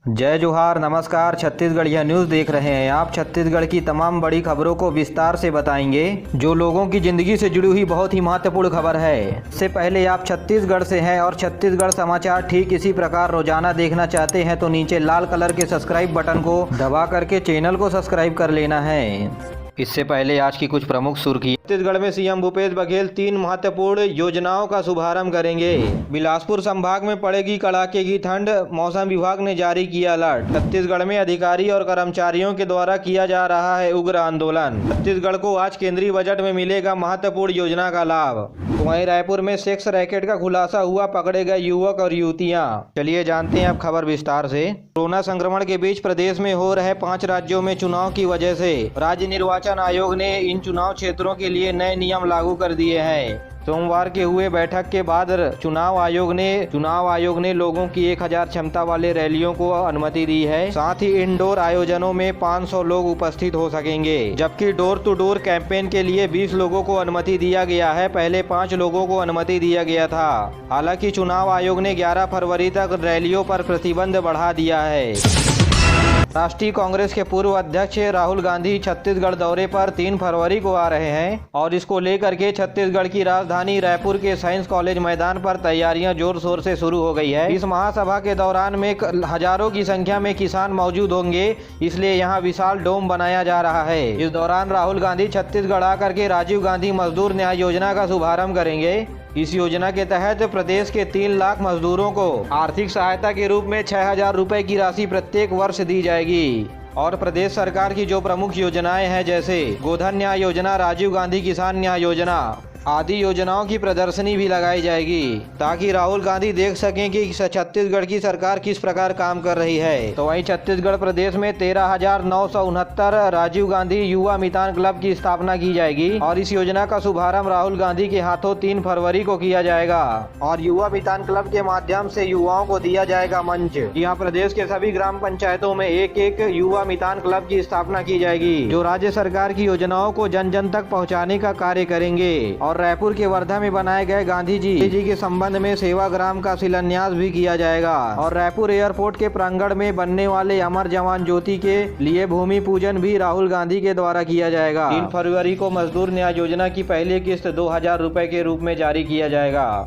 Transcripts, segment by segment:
जय जोहार, नमस्कार। छत्तीसगढ़िया न्यूज़ देख रहे हैं आप। छत्तीसगढ़ की तमाम बड़ी खबरों को विस्तार से बताएंगे, जो लोगों की जिंदगी से जुड़ी हुई बहुत ही महत्वपूर्ण खबर है। इससे पहले आप छत्तीसगढ़ से हैं और छत्तीसगढ़ समाचार ठीक इसी प्रकार रोजाना देखना चाहते हैं तो नीचे लाल कलर के सब्सक्राइब बटन को दबा करके चैनल को सब्सक्राइब कर लेना है। इससे पहले आज की कुछ प्रमुख सुर्खी। छत्तीसगढ़ में सीएम भूपेश बघेल 3 महत्वपूर्ण योजनाओं का शुभारंभ करेंगे। बिलासपुर संभाग में पड़ेगी कड़ाके की ठंड, मौसम विभाग ने जारी किया अलर्ट। छत्तीसगढ़ में अधिकारी और कर्मचारियों के द्वारा किया जा रहा है उग्र आंदोलन। छत्तीसगढ़ को आज केंद्रीय बजट में मिलेगा महत्वपूर्ण योजना का लाभ। वहीं रायपुर में सेक्स रैकेट का खुलासा हुआ, पकड़े गए युवक और युवतियां। चलिए जानते हैं अब खबर विस्तार से। कोरोना संक्रमण के बीच प्रदेश में हो रहे 5 राज्यों में चुनाव की वजह से राज्य निर्वाचन आयोग ने इन चुनाव क्षेत्रों के लिए नए नियम लागू कर दिए हैं। सोमवार के हुए बैठक के बाद चुनाव आयोग ने लोगों की 1000 क्षमता वाले रैलियों को अनुमति दी है। साथ ही इंडोर आयोजनों में 500 लोग उपस्थित हो सकेंगे, जबकि डोर टू डोर कैंपेन के लिए 20 लोगों को अनुमति दिया गया है। पहले 5 लोगों को अनुमति दिया गया था। हालांकि चुनाव आयोग ने 11 फरवरी तक रैलियों पर प्रतिबंध बढ़ा दिया है। राष्ट्रीय कांग्रेस के पूर्व अध्यक्ष राहुल गांधी छत्तीसगढ़ दौरे पर 3 फरवरी को आ रहे हैं और इसको लेकर के छत्तीसगढ़ की राजधानी रायपुर के साइंस कॉलेज मैदान पर तैयारियां जोर शोर से शुरू हो गई है। इस महासभा के दौरान में हजारों की संख्या में किसान मौजूद होंगे, इसलिए यहां विशाल डोम बनाया जा रहा है। इस दौरान राहुल गांधी छत्तीसगढ़ आकर के राजीव गांधी मजदूर न्याय योजना का शुभारंभ करेंगे। इस योजना के तहत प्रदेश के 3 लाख मजदूरों को आर्थिक सहायता के रूप में 6000 रुपए की राशि प्रत्येक वर्ष दी जाएगी। और प्रदेश सरकार की जो प्रमुख योजनाएं हैं, जैसे गोधन न्याय योजना, राजीव गांधी किसान न्याय योजना आदि योजनाओं की प्रदर्शनी भी लगाई जाएगी, ताकि राहुल गांधी देख सकें कि छत्तीसगढ़ की सरकार किस प्रकार काम कर रही है। तो वहीं छत्तीसगढ़ प्रदेश में 13,969 राजीव गांधी युवा मितान क्लब की स्थापना की जाएगी और इस योजना का शुभारंभ राहुल गांधी के हाथों 3 फरवरी को किया जाएगा। और युवा मितान क्लब के माध्यम से युवाओं को दिया जाएगा मंच। यहाँ प्रदेश के सभी ग्राम पंचायतों में एक युवा मितान क्लब की स्थापना की जाएगी, जो राज्य सरकार की योजनाओं को जन जन तक पहुँचाने का कार्य करेंगे। और रायपुर के वर्धा में बनाए गए गांधी जी के संबंध में सेवाग्राम का शिलान्यास भी किया जाएगा। और रायपुर एयरपोर्ट के प्रांगण में बनने वाले अमर जवान ज्योति के लिए भूमि पूजन भी राहुल गांधी के द्वारा किया जाएगा। 3 फरवरी को मजदूर न्याय योजना की पहली किस्त 2000 रुपए के रूप में जारी किया जाएगा।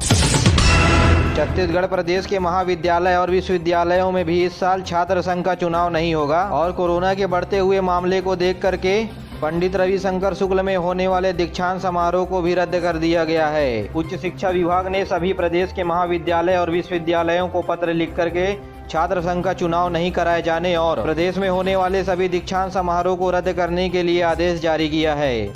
छत्तीसगढ़ प्रदेश के महाविद्यालय और विश्वविद्यालयों में भी इस साल छात्र संघ का चुनाव नहीं होगा और कोरोना के बढ़ते हुए मामले को देख करके पंडित रविशंकर शुक्ल में होने वाले दीक्षांत समारोह को भी रद्द कर दिया गया है। उच्च शिक्षा विभाग ने सभी प्रदेश के महाविद्यालय और विश्वविद्यालयों को पत्र लिख करके छात्र संघ का चुनाव नहीं कराए जाने और प्रदेश में होने वाले सभी दीक्षांत समारोह को रद्द करने के लिए आदेश जारी किया है।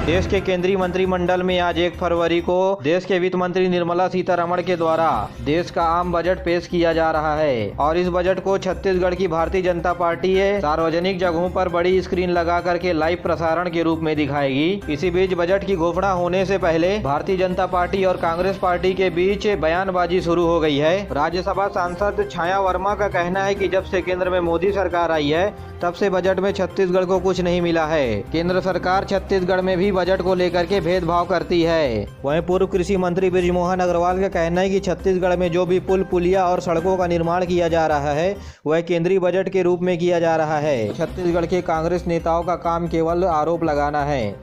देश के केंद्रीय मंत्रिमंडल में आज 1 फरवरी को देश के वित्त मंत्री निर्मला सीतारमण के द्वारा देश का आम बजट पेश किया जा रहा है और इस बजट को छत्तीसगढ़ की भारतीय जनता पार्टी सार्वजनिक जगहों पर बड़ी स्क्रीन लगा करके लाइव प्रसारण के रूप में दिखाएगी। इसी बीच बजट की घोषणा होने से पहले भारतीय जनता पार्टी और कांग्रेस पार्टी के बीच बयानबाजी शुरू हो गई है। राज्यसभा सांसद छाया वर्मा का कहना है कि जब से केंद्र में मोदी सरकार आई है, तब से बजट में छत्तीसगढ़ को कुछ नहीं मिला है। केंद्र सरकार छत्तीसगढ़ में भी बजट को लेकर के भेदभाव करती है। वहीं पूर्व कृषि मंत्री बृजमोहन अग्रवाल का कहना है कि छत्तीसगढ़ में जो भी पुल, पुलिया और सड़कों का निर्माण किया जा रहा है, वह केंद्रीय बजट के रूप में किया जा रहा है। छत्तीसगढ़ के कांग्रेस नेताओं का काम केवल आरोप लगाना है।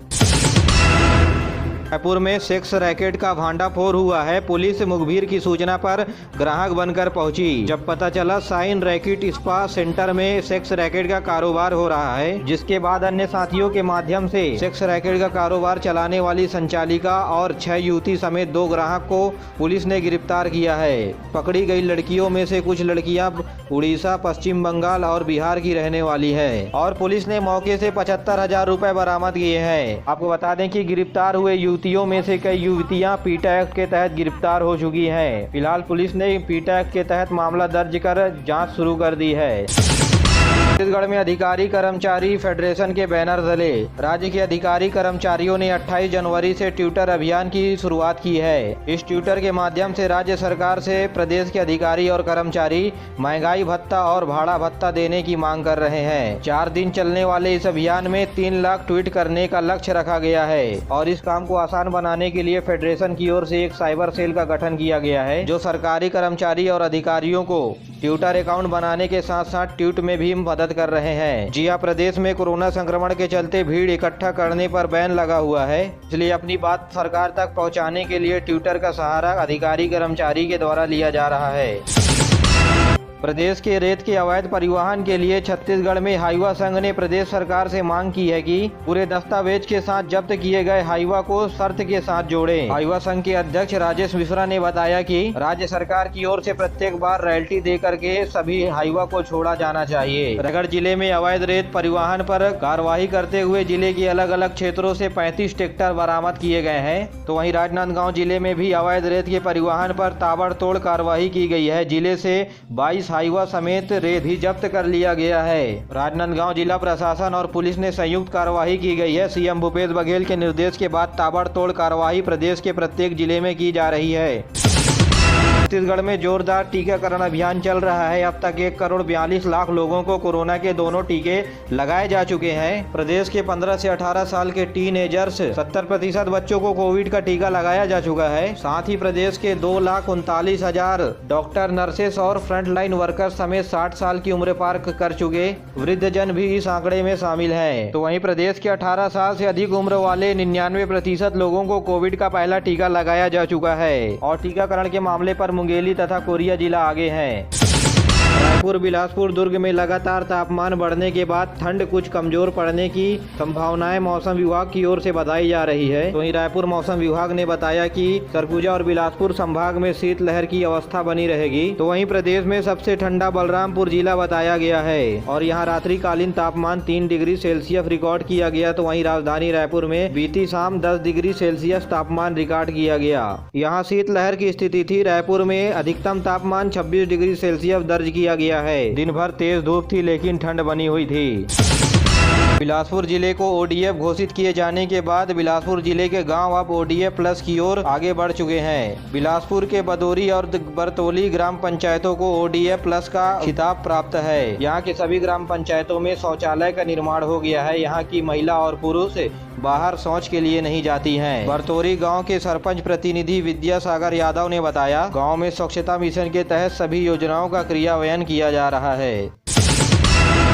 रायपुर में सेक्स रैकेट का भांडाफोड़ हुआ है। पुलिस मुखबिर की सूचना पर ग्राहक बनकर पहुंची, जब पता चला साइन रैकेट स्पा सेंटर में सेक्स रैकेट का कारोबार हो रहा है, जिसके बाद अन्य साथियों के माध्यम से सेक्स रैकेट का कारोबार चलाने वाली संचालिका और 6 युवती समेत 2 ग्राहक को पुलिस ने गिरफ्तार किया है। पकड़ी गई लड़कियों में से कुछ लड़कियां उड़ीसा, पश्चिम बंगाल और बिहार की रहने वाली है और पुलिस ने मौके से 75,000 रुपए बरामद किए हैं। आपको बता दें कि गिरफ्तार हुए युवतियों में से कई युवतियां पीटा एक्ट के तहत गिरफ्तार हो चुकी हैं। फिलहाल पुलिस ने पीटा एक्ट के तहत मामला दर्ज कर जांच शुरू कर दी है। छत्तीसगढ़ में अधिकारी कर्मचारी फेडरेशन के बैनर तले राज्य के अधिकारी कर्मचारियों ने 28 जनवरी से ट्विटर अभियान की शुरुआत की है। इस ट्विटर के माध्यम से राज्य सरकार से प्रदेश के अधिकारी और कर्मचारी महंगाई भत्ता और भाड़ा भत्ता देने की मांग कर रहे हैं। 4 दिन चलने वाले इस अभियान में 3 लाख ट्वीट करने का लक्ष्य रखा गया है और इस काम को आसान बनाने के लिए फेडरेशन की ओर से एक साइबर सेल का गठन किया गया है, जो सरकारी कर्मचारी और अधिकारियों को ट्विटर अकाउंट बनाने के साथ साथ ट्वीट में भी मदद कर रहे हैं। जी हाँ, प्रदेश में कोरोना संक्रमण के चलते भीड़ इकट्ठा करने पर बैन लगा हुआ है, इसलिए अपनी बात सरकार तक पहुंचाने के लिए ट्विटर का सहारा अधिकारी कर्मचारी के द्वारा लिया जा रहा है। प्रदेश के रेत के अवैध परिवहन के लिए छत्तीसगढ़ में हाईवा संघ ने प्रदेश सरकार से मांग की है कि पूरे दस्तावेज के साथ जब्त किए गए हाईवा को शर्त के साथ जोड़ें। हाईवा संघ के अध्यक्ष राजेश मिश्रा ने बताया कि राज्य सरकार की ओर से प्रत्येक बार रॉयल्टी दे करके सभी हाईवा को छोड़ा जाना चाहिए। रायगढ़ जिले में अवैध रेत परिवहन पर कार्रवाई करते हुए जिले के अलग अलग क्षेत्रों से 35 ट्रैक्टर बरामद किए गए हैं, तो वहीं राजनांदगांव जिले में भी अवैध रेत के परिवहन पर ताबड़तोड़ कार्रवाई की गई है। जिले से 22 हाईवा समेत रेत भी जब्त कर लिया गया है। राजनांदगांव जिला प्रशासन और पुलिस ने संयुक्त कार्रवाई की गई है। सीएम भूपेश बघेल के निर्देश के बाद ताबड़तोड़ कार्रवाई प्रदेश के प्रत्येक जिले में की जा रही है। छत्तीसगढ़ में जोरदार टीकाकरण अभियान चल रहा है। अब तक 1,42,00,000 लोगों को कोरोना के दोनों टीके लगाए जा चुके हैं। प्रदेश के 15 से 18 साल के टीनएजर्स 70% बच्चों को कोविड का टीका लगाया जा चुका है। साथ ही प्रदेश के 2,39,000 डॉक्टर, नर्सेस और फ्रंटलाइन वर्कर्स समेत 60 साल की उम्र पार कर चुके वृद्धजन भी इस आंकड़े में शामिल हैं। तो वहीं प्रदेश के 18 साल से अधिक उम्र वाले 99% लोगों को कोविड का पहला टीका लगाया जा चुका है और टीकाकरण के मामले पर मुंगेली तथा कोरिया जिला आगे हैं। रायपुर, बिलासपुर, दुर्ग में लगातार तापमान बढ़ने के बाद ठंड कुछ कमजोर पड़ने की संभावनाएं मौसम विभाग की ओर से बताई जा रही है। तो वहीं रायपुर मौसम विभाग ने बताया कि सरगुजा और बिलासपुर संभाग में शीतलहर की अवस्था बनी रहेगी। तो वहीं प्रदेश में सबसे ठंडा बलरामपुर जिला बताया गया है और यहाँ रात्रिकालीन तापमान 3 डिग्री सेल्सियस रिकॉर्ड किया गया। तो वहीं राजधानी रायपुर में बीती शाम 10 डिग्री सेल्सियस तापमान रिकॉर्ड किया गया। यहाँ शीतलहर की स्थिति थी। रायपुर में अधिकतम तापमान 26 डिग्री सेल्सियस दर्ज किया गया है। दिन भर तेज धूप थी लेकिन ठंड बनी हुई थी। बिलासपुर जिले को ओडीएफ घोषित किए जाने के बाद बिलासपुर जिले के गांव अब ओडीएफ प्लस की ओर आगे बढ़ चुके हैं। बिलासपुर के बदोरी और बरतौली ग्राम पंचायतों को ओडीएफ प्लस का खिताब प्राप्त है। यहां के सभी ग्राम पंचायतों में शौचालय का निर्माण हो गया है। यहां की महिला और पुरुष बाहर शौच के लिए नहीं जाती हैं। बरतौरी गांव के सरपंच प्रतिनिधि विद्यासागर यादव ने बताया, गांव में स्वच्छता मिशन के तहत सभी योजनाओं का क्रियान्वयन किया जा रहा है।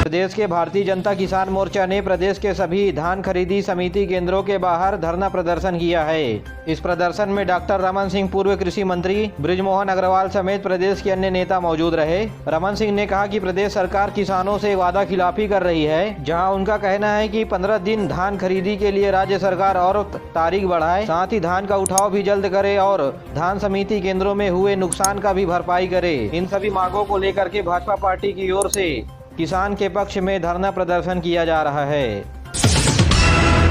प्रदेश के भारतीय जनता किसान मोर्चा ने प्रदेश के सभी धान खरीदी समिति केंद्रों के बाहर धरना प्रदर्शन किया है। इस प्रदर्शन में डॉक्टर रमन सिंह, पूर्व कृषि मंत्री बृजमोहन अग्रवाल समेत प्रदेश के अन्य नेता मौजूद रहे। रमन सिंह ने कहा कि प्रदेश सरकार किसानों से वादा खिलाफी कर रही है, जहां उनका कहना है कि 15 दिन धान खरीदी के लिए राज्य सरकार और तारीख बढ़ाए, साथ ही धान का उठाव भी जल्द करे और धान समिति केंद्रों में हुए नुकसान का भी भरपाई करे। इन सभी मांगों को लेकर के भाजपा पार्टी की ओर से किसान के पक्ष में धरना प्रदर्शन किया जा रहा है।